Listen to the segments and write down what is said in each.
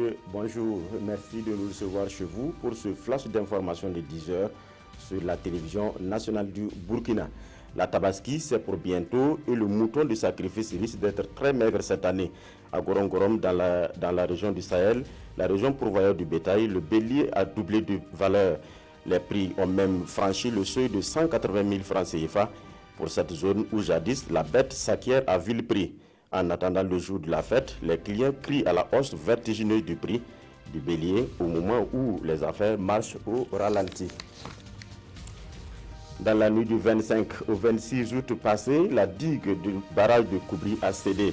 Monsieur, bonjour. Merci de nous recevoir chez vous pour ce flash d'information de 10 heures sur la télévision nationale du Burkina. La tabaski, c'est pour bientôt et le mouton de sacrifice risque d'être très maigre cette année. À Gorom-Gorom, dans la région du Sahel, la région pourvoyeur du bétail, le bélier a doublé de valeur. Les prix ont même franchi le seuil de 180 000 francs CFA pour cette zone où jadis la bête s'acquiert à vil prix. En attendant le jour de la fête, les clients crient à la hausse vertigineuse du prix du bélier au moment où les affaires marchent au ralenti. Dans la nuit du 25 au 26 août passé, la digue du barrage de Koubri a cédé.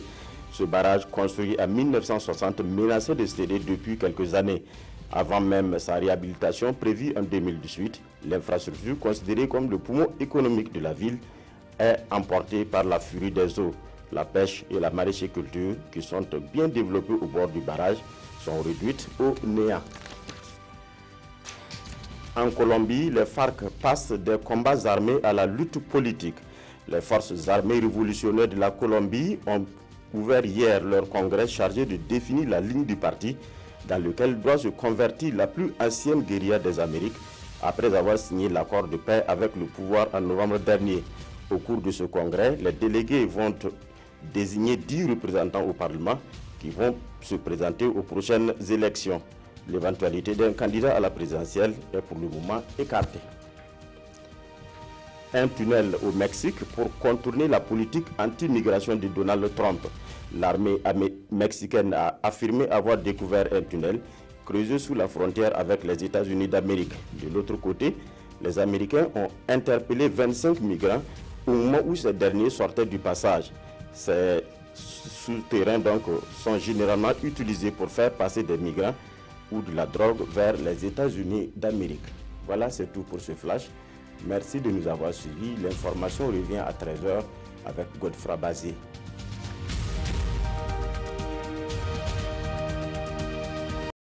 Ce barrage, construit en 1960, menaçait de céder depuis quelques années. Avant même sa réhabilitation prévue en 2018, l'infrastructure considérée comme le poumon économique de la ville est emportée par la furie des eaux. La pêche et la maraîchiculture, qui sont bien développées au bord du barrage, sont réduites au néant. En Colombie, les FARC passent des combats armés à la lutte politique. Les forces armées révolutionnaires de la Colombie ont ouvert hier leur congrès chargé de définir la ligne du parti dans lequel doit se convertir la plus ancienne guérilla des Amériques après avoir signé l'accord de paix avec le pouvoir en novembre dernier. Au cours de ce congrès, les délégués vont désigner 10 représentants au Parlement qui vont se présenter aux prochaines élections. L'éventualité d'un candidat à la présidentielle est pour le moment écartée. Un tunnel au Mexique pour contourner la politique anti-migration de Donald Trump. L'armée mexicaine a affirmé avoir découvert un tunnel creusé sous la frontière avec les États-Unis d'Amérique. De l'autre côté, les Américains ont interpellé 25 migrants au moment où ces derniers sortaient du passage. Ces souterrains donc sont généralement utilisés pour faire passer des migrants ou de la drogue vers les États-Unis d'Amérique. Voilà, c'est tout pour ce flash. Merci de nous avoir suivis. L'information revient à 13 h avec Godefroy Bazé.